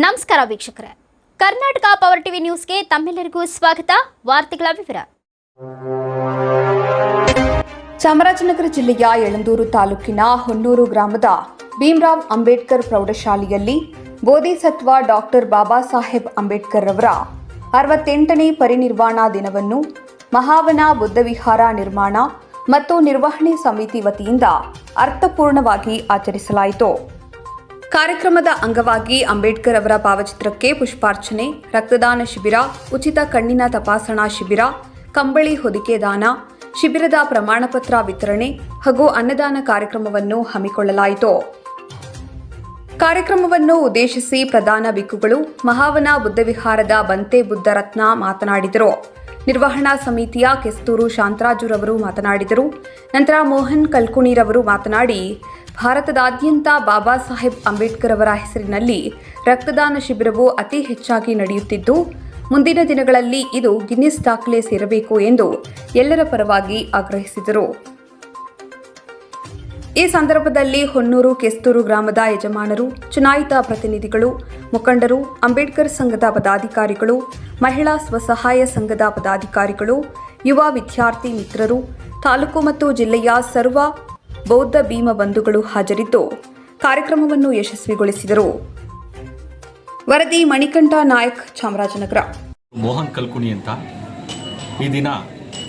ನಮಸ್ಕಾರ ವೀಕ್ಷಕರೇ, Karnataka power TV ನ್ಯೂಸ್ಗೆ ತಮ್ಮೆಲ್ಲರಿಗೂ ಸ್ವಾಗತ. ವಾರ್ತೆಗಳ ವಿವರ. ಚಾಮರಾಜನಗರ ಜಿಲ್ಲೆಯ ಯಳಂದೂರು ತಾಲೂಕಿನ ಹೊನ್ನೂರು ಗ್ರಾಮದ ಭೀಮರಾವ್ ಅಂಬೇಡ್ಕರ್ ಪ್ರೌಢಶಾಲೆಯಲ್ಲಿ ಬೋಧಿಸತ್ವ ಡಾಕ್ಟರ್ ಬಾಬಾ ಸಾಹೇಬ್ ಅಂಬೇಡ್ಕರ್ ಅವರ 68ನೇ ಪರಿನಿರ್ವಾಣ ದಿನವನ್ನು ಮಹಾವನ ಬುದ್ಧವಿಹಾರ ನಿರ್ಮಾಣ ಮತ್ತು ನಿರ್ವಹಣೆ ಸಮಿತಿ ವತಿಯಿಂದ ಅರ್ಥಪೂರ್ಣವಾಗಿ ಆಚರಿಸಲಾಯಿತು. ಕಾರ್ಯಕ್ರಮದ ಅಂಗವಾಗಿ ಅಂಬೇಡ್ಕರ್ ಅವರ ಭಾವಚಿತ್ರಕ್ಕೆ ಪುಷ್ಪಾರ್ಚನೆ, ರಕ್ತದಾನ ಶಿಬಿರ, ಉಚಿತ ಕಣ್ಣಿನ ತಪಾಸಣಾ ಶಿಬಿರ, ಕಂಬಳಿ ಹೊದಿಕೆ ದಾನ, ಶಿಬಿರದ ಪ್ರಮಾಣಪತ್ರ ವಿತರಣೆ ಹಾಗೂ ಅನ್ನದಾನ ಕಾರ್ಯಕ್ರಮವನ್ನು ಹಮ್ಮಿಕೊಳ್ಳಲಾಯಿತು. ಕಾರ್ಯಕ್ರಮವನ್ನು ಉದ್ದೇಶಿಸಿ ಪ್ರಧಾನ ಭಿಕ್ಕುಗಳು ಮಹಾವನ ಬುದ್ಧವಿಹಾರದ ಬಂತೆ ಬುದ್ಧರತ್ನ ಮಾತನಾಡಿದರು. ನಿರ್ವಹಣಾ ಸಮಿತಿಯ ಕೆಸ್ತೂರು ಶಾಂತರಾಜುರವರು ಮಾತನಾಡಿದರು. ನಂತರ ಮೋಹನ್ ಕಲ್ಕುಣಿರವರು ಮಾತನಾಡಿ, ಭಾರತದಾದ್ಯಂತ ಬಾಬಾ ಸಾಹೇಬ್ ಅಂಬೇಡ್ಕರ್ ಅವರ ಹೆಸರಿನಲ್ಲಿ ರಕ್ತದಾನ ಶಿಬಿರವು ಅತಿ ಹೆಚ್ಚಾಗಿ ನಡೆಯುತ್ತಿದ್ದು, ಮುಂದಿನ ದಿನಗಳಲ್ಲಿ ಇದು ಗಿನ್ನಿಸ್ ದಾಖಲೆ ಸೇರಬೇಕು ಎಂದು ಎಲ್ಲರ ಪರವಾಗಿ ಆಗ್ರಹಿಸಿದರು. ಈ ಸಂದರ್ಭದಲ್ಲಿ ಹೊನ್ನೂರು ಕೆಸ್ತೂರು ಗ್ರಾಮದ ಯಜಮಾನರು, ಚುನಾಯಿತ ಪ್ರತಿನಿಧಿಗಳು, ಮುಖಂಡರು, ಅಂಬೇಡ್ಕರ್ ಸಂಘದ ಪದಾಧಿಕಾರಿಗಳು, ಮಹಿಳಾ ಸ್ವಸಹಾಯ ಸಂಘದ ಪದಾಧಿಕಾರಿಗಳು, ಯುವ ವಿದ್ಯಾರ್ಥಿ ಮಿತ್ರರು, ತಾಲೂಕು ಮತ್ತು ಜಿಲ್ಲೆಯ ಸರ್ವ ಬೌದ್ಧ ಭೀಮ ಬಂಧುಗಳು ಹಾಜರಿದ್ದು ಕಾರ್ಯಕ್ರಮವನ್ನು ಯಶಸ್ವಿಗೊಳಿಸಿದರು. ವರದಿ ಮಣಿಕಂಠ ನಾಯಕ್, ಚಾಮರಾಜನಗರ. ಮೋಹನ್ ಕಲ್ಕುಣಿ ಅಂತ ಈ ದಿನ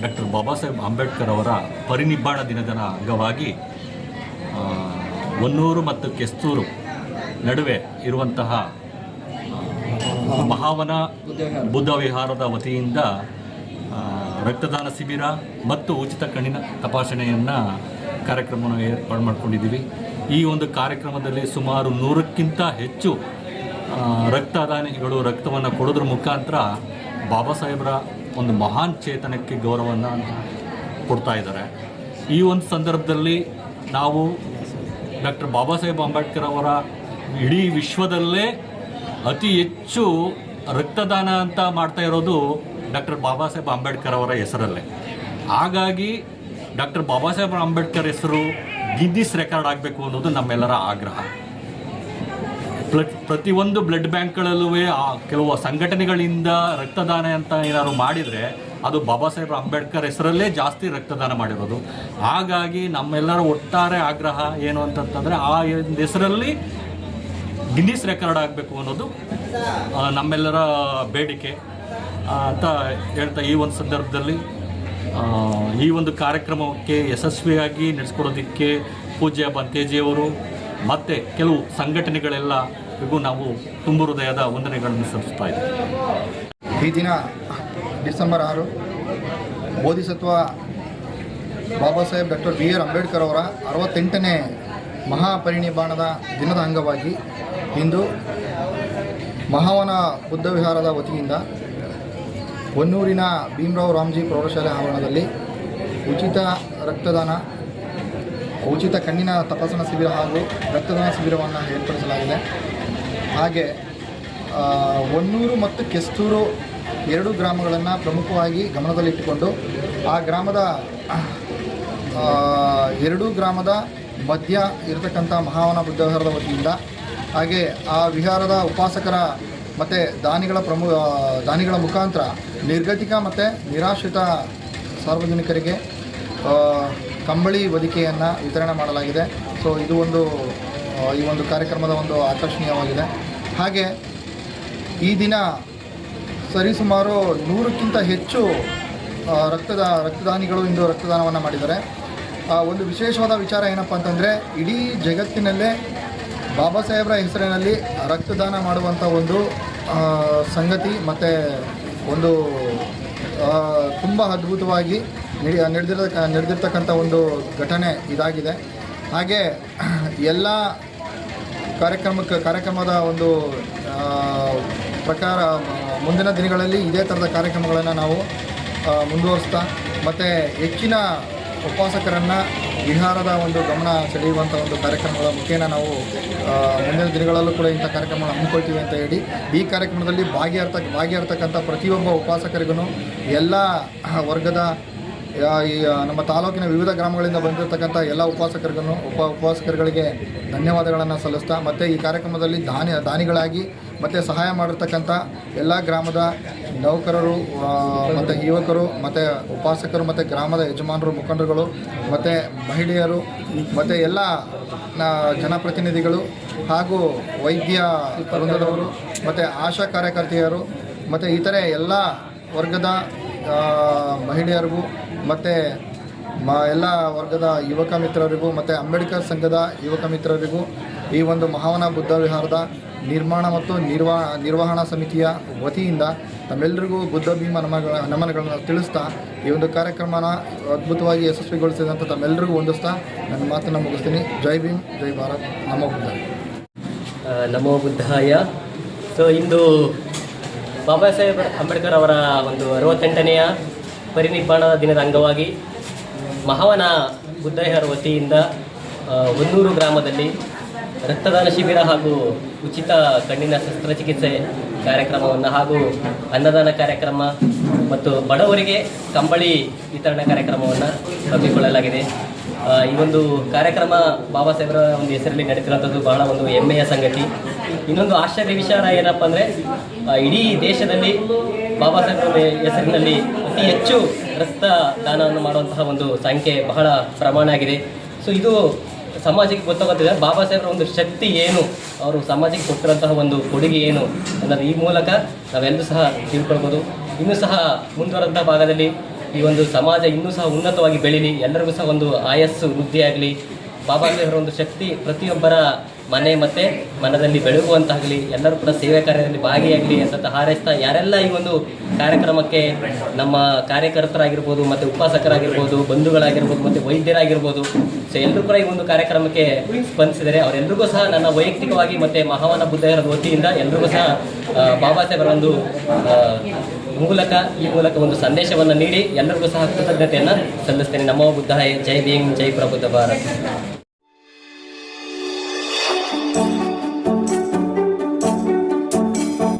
ಡಾಕ್ಟರ್ ಬಾಬಾ ಸಾಹೇಬ್ ಅಂಬೇಡ್ಕರ್ ಅವರ ಪರಿನಿಬ್ಬಾಣ ದಿನದ ಅಂಗವಾಗಿ ಹೊನ್ನೂರು ಮತ್ತು ಕೆಸ್ತೂರು ನಡುವೆ ಇರುವಂತಹ ಮಹಾವನ ಬುದ್ಧ ವಿಹಾರದ ವತಿಯಿಂದ ರಕ್ತದಾನ ಶಿಬಿರ ಮತ್ತು ಉಚಿತ ಕಣ್ಣಿನ ತಪಾಸಣೆಯನ್ನು ಕಾರ್ಯಕ್ರಮವನ್ನು ಏರ್ಪಾಡು ಮಾಡ್ಕೊಂಡಿದ್ದೀವಿ. ಈ ಒಂದು ಕಾರ್ಯಕ್ರಮದಲ್ಲಿ ಸುಮಾರು 100ಕ್ಕಿಂತ ಹೆಚ್ಚು ರಕ್ತದಾನಿಗಳು ರಕ್ತವನ್ನು ಕೊಡೋದ್ರ ಮುಖಾಂತರ ಬಾಬಾ ಸಾಹೇಬರ ಒಂದು ಮಹಾನ್ ಚೇತನಕ್ಕೆ ಗೌರವವನ್ನು ಕೊಡ್ತಾ ಇದ್ದಾರೆ. ಈ ಒಂದು ಸಂದರ್ಭದಲ್ಲಿ ನಾವು ಡಾಕ್ಟರ್ ಬಾಬಾ ಸಾಹೇಬ್ ಅಂಬೇಡ್ಕರ್ ಅವರ ಇಡೀ ವಿಶ್ವದಲ್ಲೇ ಅತಿ ಹೆಚ್ಚು ರಕ್ತದಾನ ಅಂತ ಮಾಡ್ತಾ ಇರೋದು ಡಾಕ್ಟರ್ ಬಾಬಾ ಸಾಹೇಬ್ ಅಂಬೇಡ್ಕರ್ ಅವರ ಹೆಸರಲ್ಲೇ. ಹಾಗಾಗಿ ಡಾಕ್ಟರ್ ಬಾಬಾ ಸಾಹೇಬ್ ಅಂಬೇಡ್ಕರ್ ಹೆಸರು ಗಿನ್ನಿಸ್ ರೆಕಾರ್ಡ್ ಆಗಬೇಕು ಅನ್ನೋದು ನಮ್ಮೆಲ್ಲರ ಆಗ್ರಹ. ಪ್ರತಿಯೊಂದು ಬ್ಲಡ್ ಬ್ಯಾಂಕ್ಗಳಲ್ಲೂ ಕೆಲವು ಸಂಘಟನೆಗಳಿಂದ ರಕ್ತದಾನ ಅಂತ ಏನಾದ್ರು ಮಾಡಿದರೆ ಅದು ಬಾಬಾ ಸಾಹೇಬ್ ಅಂಬೇಡ್ಕರ್ ಹೆಸರಲ್ಲೇ ಜಾಸ್ತಿ ರಕ್ತದಾನ ಮಾಡಿರೋದು. ಹಾಗಾಗಿ ನಮ್ಮೆಲ್ಲರ ಒಟ್ಟಾರೆ ಆಗ್ರಹ ಏನು ಅಂತಂತಂದರೆ ಆ ಹೆಸರಲ್ಲಿ ಗಿನ್ನಿಸ್ ರೆಕಾರ್ಡ್ ಆಗಬೇಕು ಅನ್ನೋದು ನಮ್ಮೆಲ್ಲರ ಬೇಡಿಕೆ ಅಂತ ಹೇಳ್ತಾ, ಈ ಒಂದು ಸಂದರ್ಭದಲ್ಲಿ ಈ ಒಂದು ಕಾರ್ಯಕ್ರಮಕ್ಕೆ ಯಶಸ್ವಿಯಾಗಿ ನಡೆಸ್ಕೊಡೋದಕ್ಕೆ ಪೂಜ್ಯ ಬಂತೇಜಿಯವರು ಮತ್ತು ಕೆಲವು ಸಂಘಟನೆಗಳೆಲ್ಲರಿಗೂ ನಾವು ತುಂಬು ಹೃದಯದ ವಂದನೆಗಳನ್ನು ಸಲ್ಲಿಸ್ತಾ ಇದ್ದೀವಿ. ಈ ದಿನ December 6 bodhisattva Baba Saheb doctor BR Ambedkar ಅವರ 68ನೇ ಮಹಾಪರಿನಿರ್ವಾಣದ ದಿನದ ಅಂಗವಾಗಿ ಇಂದು ಮಹಾವನ ಬುದ್ಧ ವಿಹಾರದ ವತಿಯಿಂದ ಹೊನ್ನೂರಿನ ಭೀಮರಾವ್ ರಾಮ್ಜಿ ಪ್ರೌಢಶಾಲೆ ಆವರಣದಲ್ಲಿ ಉಚಿತ ರಕ್ತದಾನ, ಉಚಿತ ಕಣ್ಣಿನ ತಪಾಸಣಾ ಶಿಬಿರ ಹಾಗೂ ರಕ್ತದಾನ ಶಿಬಿರವನ್ನು ಏರ್ಪಡಿಸಲಾಗಿದೆ. ಹಾಗೆ ಹೊನ್ನೂರು ಮತ್ತು ಕೆಸ್ತೂರು 2 ಗ್ರಾಮಗಳನ್ನು ಪ್ರಮುಖವಾಗಿ ಗಮನದಲ್ಲಿಟ್ಟುಕೊಂಡು ಆ ಗ್ರಾಮದ 2 ಗ್ರಾಮದ ಮಧ್ಯ ಇರತಕ್ಕಂಥ ಮಹಾವನ ಬುದ್ಧ ವಿಹಾರದ ವತಿಯಿಂದ, ಹಾಗೆ ಆ ವಿಹಾರದ ಉಪಾಸಕರ ಮತ್ತು ದಾನಿಗಳ ಮುಖಾಂತರ ನಿರ್ಗತಿಕ ಮತ್ತು ನಿರಾಶ್ರಿತ ಸಾರ್ವಜನಿಕರಿಗೆ ಕಂಬಳಿ ಹೊದಿಕೆಯನ್ನು ವಿತರಣೆ ಮಾಡಲಾಗಿದೆ. ಸೊ ಇದು ಈ ಒಂದು ಕಾರ್ಯಕ್ರಮದ ಒಂದು ಆಕರ್ಷಣೀಯವಾಗಿದೆ. ಹಾಗೆ ಈ ದಿನ ಸರಿಸುಮಾರು 100ಕ್ಕಿಂತ ಹೆಚ್ಚು ರಕ್ತದಾನಿಗಳು ಇಂದು ರಕ್ತದಾನವನ್ನು ಮಾಡಿದ್ದಾರೆ. ಒಂದು ವಿಶೇಷವಾದ ವಿಚಾರ ಏನಪ್ಪ ಅಂತಂದರೆ, ಇಡೀ ಜಗತ್ತಿನಲ್ಲೇ ಬಾಬಾ ಸಾಹೇಬರ ಹೆಸರಿನಲ್ಲಿ ರಕ್ತದಾನ ಮಾಡುವಂಥ ಒಂದು ಸಂಗತಿ ಮತ್ತು ತುಂಬ ಅದ್ಭುತವಾಗಿ ನಡೆದಿರ್ತಕ್ಕಂಥ ಒಂದು ಘಟನೆ ಇದಾಗಿದೆ. ಹಾಗೆ ಎಲ್ಲ ಕಾರ್ಯಕ್ರಮದ ಒಂದು ಪ್ರಕಾರ ಮುಂದಿನ ದಿನಗಳಲ್ಲಿ ಇದೇ ಥರದ ಕಾರ್ಯಕ್ರಮಗಳನ್ನು ನಾವು ಮುಂದುವರಿಸ್ತಾ ಮತ್ತು ಹೆಚ್ಚಿನ ಉಪಾಸಕರನ್ನು ವಿಹಾರದ ಒಂದು ಗಮನ ಸೆಳೆಯುವಂಥ ಒಂದು ಕಾರ್ಯಕ್ರಮಗಳ ಮುಖೇನ ನಾವು ಮುಂದಿನ ದಿನಗಳಲ್ಲೂ ಕೂಡ ಇಂಥ ಕಾರ್ಯಕ್ರಮಗಳನ್ನು ಹಮ್ಮಿಕೊಳ್ತೀವಿ ಅಂತ ಹೇಳಿ, ಈ ಕಾರ್ಯಕ್ರಮದಲ್ಲಿ ಭಾಗಿಯಾಗ್ತಕ್ಕಂಥ ಪ್ರತಿಯೊಬ್ಬ ಉಪಾಸಕರಿಗೂ ಎಲ್ಲ ವರ್ಗದ ನಮ್ಮ ತಾಲೂಕಿನ ವಿವಿಧ ಗ್ರಾಮಗಳಿಂದ ಬಂದಿರತಕ್ಕಂಥ ಎಲ್ಲ ಉಪಾಸಕರುಗಳಿಗೆ ಧನ್ಯವಾದಗಳನ್ನು ಸಲ್ಲಿಸ್ತಾ, ಮತ್ತು ಈ ಕಾರ್ಯಕ್ರಮದಲ್ಲಿ ದಾನಿಗಳಾಗಿ ಮತ್ತು ಸಹಾಯ ಮಾಡಿರ್ತಕ್ಕಂಥ ಎಲ್ಲ ಗ್ರಾಮದ ನೌಕರರು ಮತ್ತು ಯುವಕರು ಮತ್ತು ಉಪಾಸಕರು ಮತ್ತು ಗ್ರಾಮದ ಯಜಮಾನರು, ಮುಖಂಡರುಗಳು ಮತ್ತು ಮಹಿಳೆಯರು ಮತ್ತು ಎಲ್ಲ ಜನಪ್ರತಿನಿಧಿಗಳು ಹಾಗೂ ವೈದ್ಯ ವೃಂದದವರು ಮತ್ತು ಆಶಾ ಕಾರ್ಯಕರ್ತೆಯರು ಮತ್ತು ಇತರೆ ಎಲ್ಲ ವರ್ಗದ ಮಹಿಳೆಯರಿಗೂ ಮತ್ತು ಎಲ್ಲ ವರ್ಗದ ಯುವಕ ಮಿತ್ರರಿಗೂ ಮತ್ತು ಅಂಬೇಡ್ಕರ್ ಸಂಘದ ಯುವಕ ಮಿತ್ರರಿಗೂ ಈ ಒಂದು ಮಹಾವನ ಬುದ್ಧ ವಿಹಾರದ ನಿರ್ಮಾಣ ಮತ್ತು ನಿರ್ವಹಣಾ ಸಮಿತಿಯ ವತಿಯಿಂದ ತಮ್ಮೆಲ್ಲರಿಗೂ ಬುದ್ಧ ಭೀಮ ನಮನಗಳನ್ನು ತಿಳಿಸ್ತಾ ಈ ಒಂದು ಕಾರ್ಯಕ್ರಮನ ಅದ್ಭುತವಾಗಿ ಯಶಸ್ವಿಗೊಳಿಸಿದಂಥ ತಮ್ಮೆಲ್ಲರಿಗೂ ಹೊಂದಿಸ್ತಾ ನನ್ನ ಮಾತನ್ನು ಮುಗಿಸ್ತೀನಿ. ಜೈ ಭೀಮ್, ಜೈ ಭಾರತ್, ನಮೋ ಬುದ್ಧ. ನಮೋ ಬುದ್ಧಾಯ. ಸೊ ಇಂದು ಬಾಬಾ ಸಾಹೇಬ್ ಅಂಬೇಡ್ಕರ್ ಅವರ ಒಂದು 68ನೆಯ ಪರಿನಿರ್ವಾಣದ ದಿನದ ಅಂಗವಾಗಿ ಮಹಾವನ ಬುದ್ಧ ವಿಹಾರ ವತಿಯಿಂದ ಹೊನ್ನೂರು ಗ್ರಾಮದಲ್ಲಿ ರಕ್ತದಾನ ಶಿಬಿರ ಹಾಗೂ ಉಚಿತ ಕಣ್ಣಿನ ಶಸ್ತ್ರಚಿಕಿತ್ಸೆ ಕಾರ್ಯಕ್ರಮವನ್ನು ಹಾಗೂ ಅನ್ನದಾನ ಕಾರ್ಯಕ್ರಮ ಮತ್ತು ಬಡವರಿಗೆ ಕಂಬಳಿ ವಿತರಣಾ ಕಾರ್ಯಕ್ರಮವನ್ನು ಹಮ್ಮಿಕೊಳ್ಳಲಾಗಿದೆ. ಈ ಒಂದು ಕಾರ್ಯಕ್ರಮ ಬಾಬಾ ಸಾಹೇಬರ ಒಂದು ಹೆಸರಲ್ಲಿ ನಡೆತಿರುವಂಥದ್ದು ಬಹಳ ಒಂದು ಹೆಮ್ಮೆಯ ಸಂಗತಿ. ಇನ್ನೊಂದು ಆಶ್ಚರ್ಯ ವಿಚಾರ ಏನಪ್ಪ ಅಂದರೆ, ಇಡೀ ದೇಶದಲ್ಲಿ ಬಾಬಾ ಸಾಹೇಬರ ಹೆಸರಿನಲ್ಲಿ ಅತಿ ಹೆಚ್ಚು ರಕ್ತದಾನವನ್ನು ಮಾಡುವಂತಹ ಒಂದು ಸಂಖ್ಯೆ ಬಹಳ ಪ್ರಮಾಣ ಆಗಿದೆ. ಸೊ ಇದು ಸಮಾಜಕ್ಕೆ ಗೊತ್ತಾಗುತ್ತಿದೆ ಬಾಬಾ ಸಾಹೇಬರ ಒಂದು ಶಕ್ತಿ ಏನು, ಅವರು ಸಮಾಜಕ್ಕೆ ಕೊಟ್ಟಿರುವಂತಹ ಒಂದು ಕೊಡುಗೆ ಏನು ಅನ್ನೋದು ಈ ಮೂಲಕ ನಾವೆಲ್ಲರೂ ಸಹ ತಿಳ್ಕೊಳ್ಬೋದು. ಇನ್ನೂ ಸಹ ಮುಂದುವರೆದ ಭಾಗದಲ್ಲಿ ಈ ಒಂದು ಸಮಾಜ ಇನ್ನೂ ಸಹ ಉನ್ನತವಾಗಿ ಬೆಳೀಲಿ, ಎಲ್ಲರಿಗೂ ಸಹ ಒಂದು ಆಯಸ್ಸು ವೃದ್ಧಿಯಾಗಲಿ, ಬಾಬಾ ಸಾಹೇಬರ ಒಂದು ಶಕ್ತಿ ಪ್ರತಿಯೊಬ್ಬರ ಮನೆ ಮತ್ತು ಮನದಲ್ಲಿ ಬೆಳಗುವಂತಾಗಲಿ, ಎಲ್ಲರೂ ಕೂಡ ಸೇವೆ ಕಾರ್ಯದಲ್ಲಿ ಭಾಗಿಯಾಗಲಿ ಅಂತ ಹಾರೈಸ್ತಾ, ಯಾರೆಲ್ಲ ಈ ಒಂದು ಕಾರ್ಯಕ್ರಮಕ್ಕೆ ನಮ್ಮ ಕಾರ್ಯಕರ್ತರಾಗಿರ್ಬೋದು ಮತ್ತು ಉಪಾಸಕರಾಗಿರ್ಬೋದು, ಬಂಧುಗಳಾಗಿರ್ಬೋದು ಮತ್ತು ವೈದ್ಯರಾಗಿರ್ಬೋದು, ಸೊ ಎಲ್ಲರೂ ಕೂಡ ಈ ಒಂದು ಕಾರ್ಯಕ್ರಮಕ್ಕೆ ಸ್ಪಂದಿಸಿದರೆ ಅವರೆಲ್ಲರಿಗೂ ಸಹ ನನ್ನ ವೈಯಕ್ತಿಕವಾಗಿ ಮತ್ತು ಮಹಾವನ ಬುದ್ಧ ವಿಹಾರದ ವತಿಯಿಂದ ಎಲ್ರಿಗೂ ಸಹ ಬಾಬಾ ಸಾಹೇಬರ ಒಂದು ಈ ಮೂಲಕ ಒಂದು ಸಂದೇಶವನ್ನು ನೀಡಿ ಎಲ್ಲರಿಗೂ ಸಹ ಕೃತಜ್ಞತೆಯನ್ನು ಸಲ್ಲಿಸ್ತೇನೆ. ನಮೋ ಬುದ್ಧಾಯ. ಜೈ ಭೀಮ್, ಜೈ ಪ್ರಬುದ್ಧ ಭಾರತ್.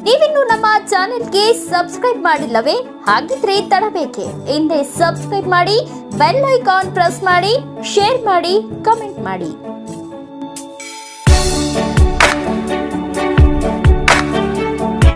ನೀವಿನ್ನು ನಮ್ಮ ಚಾನೆಲ್ಗೆ ಸಬ್ಸ್ಕ್ರೈಬ್ ಮಾಡಿಲ್ಲವೇ? ಹಾಗಿದ್ರೆ ತಡಬೇಕೆ? ಹಿಂದೆ ಸಬ್ಸ್ಕ್ರೈಬ್ ಮಾಡಿ, ಬೆಲ್ ಐಕಾನ್ ಪ್ರೆಸ್ ಮಾಡಿ, ಶೇರ್ ಮಾಡಿ, ಕಮೆಂಟ್ ಮಾಡಿ.